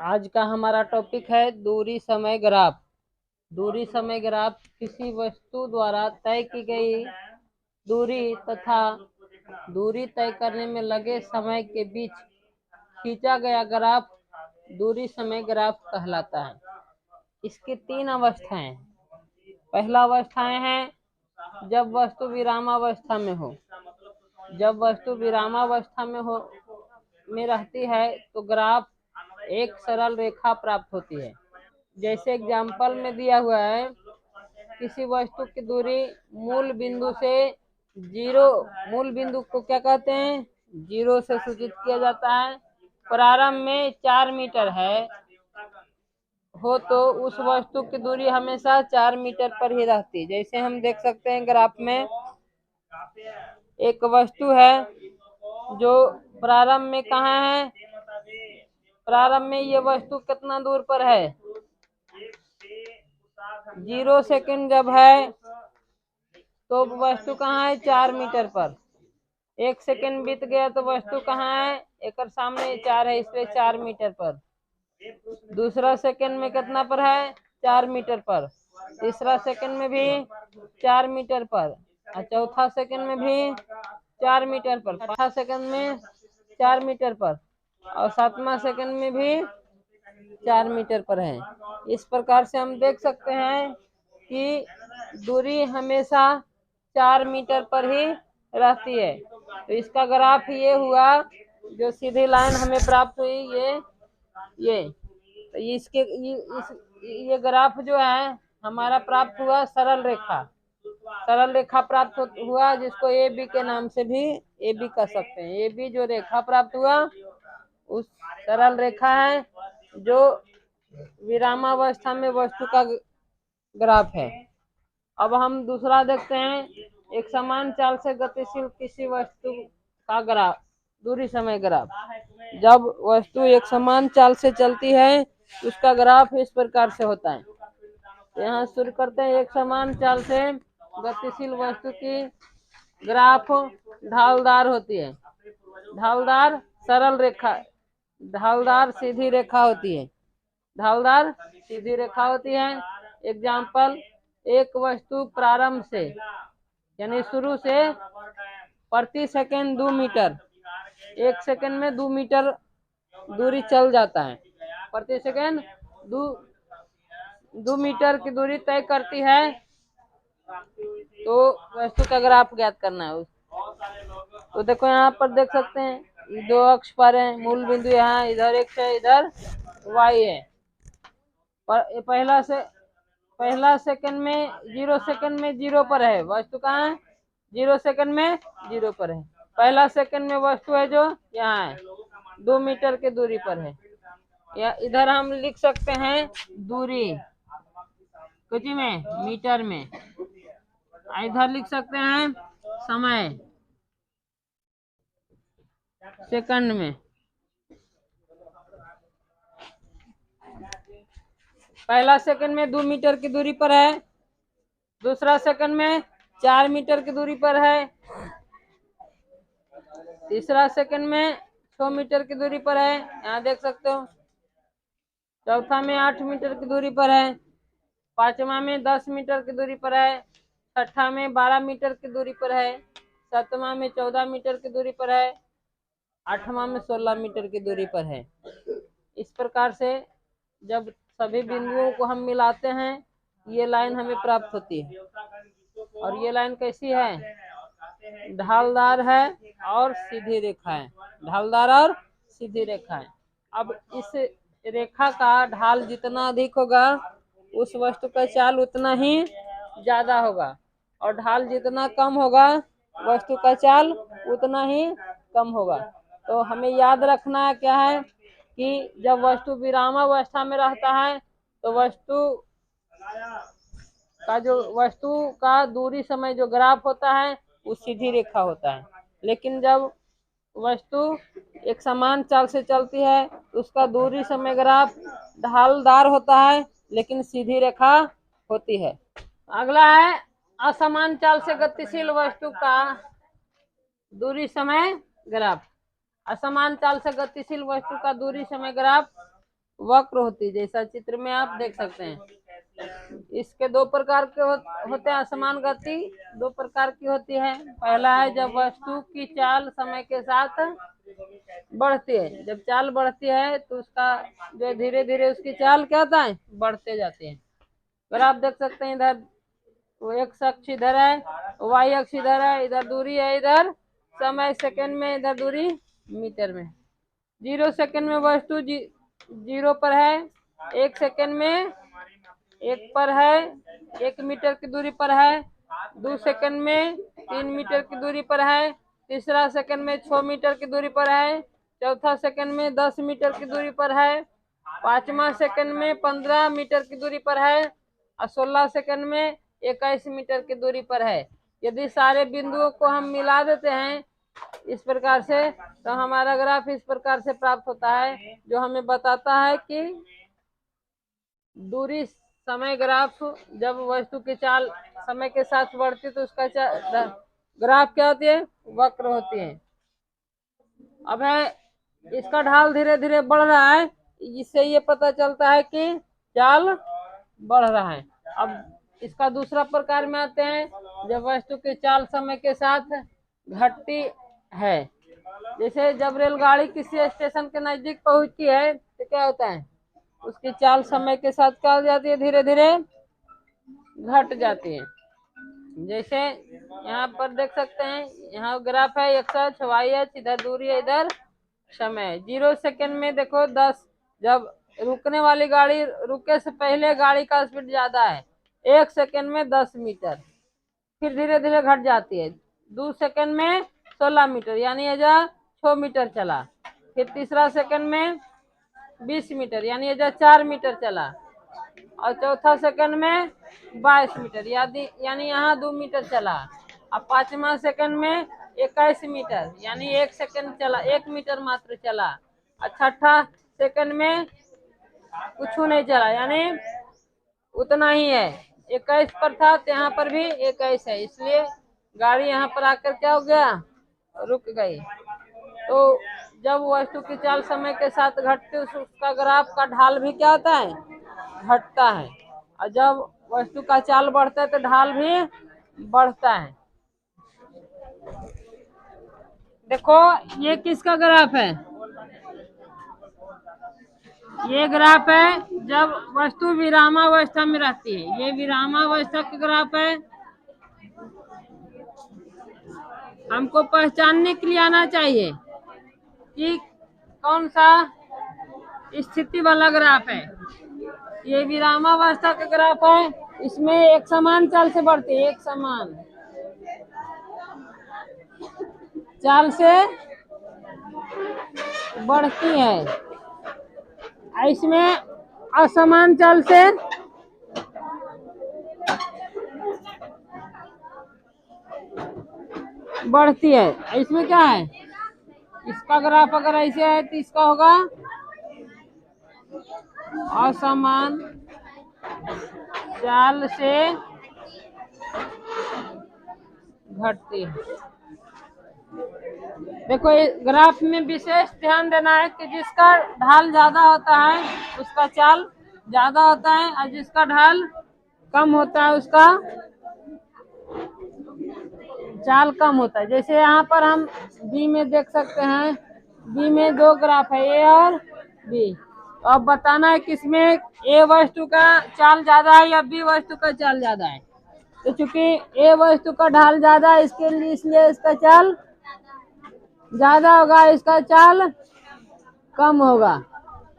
आज का हमारा टॉपिक है दूरी समय ग्राफ। दूरी समय ग्राफ किसी वस्तु द्वारा तय की गई दूरी तथा दूरी तय करने में लगे समय के बीच खींचा गया ग्राफ दूरी समय ग्राफ कहलाता है। इसकी तीन अवस्थाएं। पहला अवस्थाएं हैं जब वस्तु विरामावस्था में हो। जब वस्तु विरामावस्था में रहती है तो ग्राफ एक सरल रेखा प्राप्त होती है। जैसे एग्जाम्पल में दिया हुआ है, किसी वस्तु की दूरी मूल बिंदु से जीरो, मूल बिंदु को क्या कहते हैं, जीरो से सूचित किया जाता है। प्रारंभ में 4 मीटर है हो तो उस वस्तु की दूरी हमेशा 4 मीटर पर ही रहती है। जैसे हम देख सकते हैं ग्राफ में एक वस्तु है जो प्रारंभ में कहाँ है, प्रारंभ में ये वस्तु कितना दूर पर है, 0 सेकंड जब है तो वस्तु कहाँ है, 4 मीटर पर। 1 सेकंड बीत गया तो वस्तु कहाँ है, एक सामने 4 है, इसलिए 4 मीटर पर। दूसरा सेकंड में कितना पर है, 4 मीटर पर। तीसरा सेकंड में भी 4 मीटर पर और चौथा सेकंड में भी 4 मीटर पर। पांचवा सेकंड में 4 मीटर पर और सातवां सेकंड में भी 4 मीटर पर है। इस प्रकार से हम देख सकते हैं कि दूरी हमेशा 4 मीटर पर ही रहती है। तो इसका ग्राफ ये हुआ, जो सीधी लाइन हमें प्राप्त हुई ये तो ये ग्राफ जो है हमारा प्राप्त हुआ सरल रेखा। सरल रेखा प्राप्त हुआ जिसको ए बी के नाम से भी ए बी कह सकते हैं। ए बी जो रेखा प्राप्त हुआ उस सरल रेखा है जो विरामावस्था में वस्तु का ग्राफ है। अब हम दूसरा देखते हैं, एक समान चाल से गतिशील किसी वस्तु का ग्राफ, दूरी समय ग्राफ। जब वस्तु एक समान चाल से चलती है उसका ग्राफ इस प्रकार से होता है। तो यहाँ शुरू करते हैं, एक समान चाल से गतिशील वस्तु की ग्राफ ढालदार होती है। ढालदार सरल रेखा, ढालदार सीधी रेखा होती है। ढालदार सीधी रेखा होती है। एग्जाम्पल, एक वस्तु प्रारंभ से यानी शुरू से प्रति सेकंड 2 मीटर, 1 सेकंड में 2 मीटर दूरी चल जाता है। प्रति सेकंड 2 मीटर की दूरी तय करती है तो वस्तु का ग्राफ ज्ञात करना है। तो देखो यहाँ पर देख सकते हैं 2 अक्ष पर है, मूल बिंदु यहाँ इधर x है, इधर y है। पहला सेकंड में 0 सेकंड में 0 पर है वस्तु, कहाँ है, 0 सेकंड में 0 पर है। पहला सेकंड में वस्तु है जो यहाँ है, 2 मीटर की दूरी पर है। या इधर हम लिख सकते हैं दूरी कुछ में मीटर में, इधर लिख सकते हैं समय सेकंड में। पहला सेकंड में 2 मीटर की दूरी पर है, दूसरा सेकंड में 4 मीटर की दूरी पर है, तीसरा सेकंड में 6 मीटर की दूरी पर है, यहाँ देख सकते हो। चौथा में 8 मीटर की दूरी पर है, पांचवा में 10 मीटर की दूरी पर है, छठा में 12 मीटर की दूरी पर है, सातवां में 14 मीटर की दूरी पर है, आठवां में 16 मीटर की दूरी पर है। इस प्रकार से जब सभी बिंदुओं को हम मिलाते हैं ये लाइन हमें प्राप्त होती है। और ये लाइन कैसी है, ढालदार है और सीधी रेखा है। ढालदार और सीधी रेखा है। अब इस रेखा का ढाल जितना अधिक होगा उस वस्तु का चाल उतना ही ज्यादा होगा, और ढाल जितना कम होगा वस्तु का चाल उतना ही कम होगा। तो हमें याद रखना क्या है कि जब वस्तु विरामावस्था में रहता है तो वस्तु का दूरी समय जो ग्राफ होता है वो सीधी रेखा होता है। लेकिन जब वस्तु एक समान चाल से चलती है तो उसका दूरी समय ग्राफ ढालदार होता है लेकिन सीधी रेखा होती है। अगला है असमान चाल से गतिशील वस्तु का दूरी समय ग्राफ। असमान चाल से गतिशील वस्तु का दूरी समय ग्राफ वक्र होती है, जैसा चित्र में आप देख सकते हैं। इसके दो प्रकार के होते हैं। असमान गति दो प्रकार की होती है। पहला है जब वस्तु की चाल समय के साथ बढ़ती है। जब चाल बढ़ती है तो उसका जो धीरे धीरे उसकी चाल क्या होता है, बढ़ते जाते हैं। अगर आप देख सकते हैं इधर वो एक्स अक्ष इधर है, वाई अक्ष इधर है, इधर दूरी है, इधर समय सेकंड में, इधर दूरी मीटर में। 0 सेकंड में वस्तु 0 पर है, 1 सेकंड में 1 पर है, 1 मीटर की दूरी पर है, 2 सेकंड में 3 मीटर की दूरी पर है, तीसरा सेकंड में 6 मीटर की दूरी पर है, चौथा सेकंड में 10 मीटर की दूरी पर है, पांचवा सेकंड में 15 मीटर की दूरी पर है और 16 सेकंड में 21 मीटर की दूरी पर है। यदि सारे बिंदुओं को हम मिला देते हैं इस प्रकार से तो हमारा ग्राफ इस प्रकार से प्राप्त होता है, जो हमें बताता है कि दूरी समय ग्राफ जब वस्तु की चाल समय के साथ बढ़ती है तो उसका ग्राफ क्या होती है, वक्र होती है। अब है इसका ढाल धीरे धीरे बढ़ रहा है, इससे ये पता चलता है कि चाल बढ़ रहा है। अब इसका दूसरा प्रकार में आते हैं जब वस्तु की चाल समय के साथ घटती है। जैसे जब रेलगाड़ी किसी स्टेशन के नजदीक पहुंचती है तो क्या होता है, उसकी चाल समय के साथ क्या हो जाती है, धीरे धीरे घट जाती है। जैसे यहाँ पर देख सकते हैं, यहाँ ग्राफ है एक्स अक्ष वाई अक्ष, इधर दूरी है, इधर समय। 0 सेकंड में देखो 10, जब रुकने वाली गाड़ी रुके से पहले गाड़ी का स्पीड ज्यादा है, 1 सेकंड में 10 मीटर, फिर धीरे धीरे घट जाती है। 2 सेकंड में 16 मीटर यानी एजा 6 मीटर चला, फिर तीसरा सेकंड में 20 मीटर यानी एजा 4 मीटर चला, और चौथा सेकंड में 22 मीटर यानी यहाँ 2 मीटर चला, और पांचवा सेकंड में 21 मीटर यानी 1 सेकंड चला, 1 मीटर मात्र चला, और छठा सेकंड में कुछ नहीं चला यानी उतना ही है। 21 पर था तो यहाँ पर भी 21 है, इसलिए गाड़ी यहाँ पर आकर क्या हो गया, रुक गई। तो जब वस्तु की चाल समय के साथ घटती है उसका ग्राफ का ढाल भी क्या होता है, घटता है, और जब वस्तु का चाल बढ़ता है तो ढाल भी बढ़ता है। देखो ये किसका ग्राफ है, ये ग्राफ है जब वस्तु विरामावस्था में रहती है, ये विरामावस्था का ग्राफ है। हमको पहचानने के लिए आना चाहिए कि कौन सा स्थिति वाला ग्राफ है। ये विरामावस्था का ग्राफ है, इसमें एक समान चाल से बढ़ती है, एक समान चाल से बढ़ती है, इसमें असमान चाल से बढ़ती है। इसमें क्या है, इसका ग्राफ अगर ऐसे है तो इसका होगा असमान चाल से घटती है। देखो इस ग्राफ में विशेष ध्यान देना है कि जिसका ढाल ज्यादा होता है उसका चाल ज्यादा होता है, और जिसका ढाल कम होता है उसका चाल कम होता है। जैसे यहाँ पर हम बी में देख सकते हैं, बी में 2 ग्राफ है, ए और बी। तो अब बताना है किसमें ए वस्तु का चाल ज्यादा है या बी वस्तु का चाल ज्यादा है। तो चूंकि ए वस्तु का ढाल ज्यादा है इसके लिए, इसलिए इसका चाल ज्यादा होगा, इसका चाल कम होगा।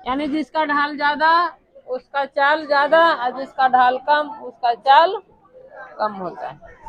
यानी जिसका ढाल ज्यादा उसका चाल ज्यादा, और जिसका ढाल कम उसका चाल कम होता है।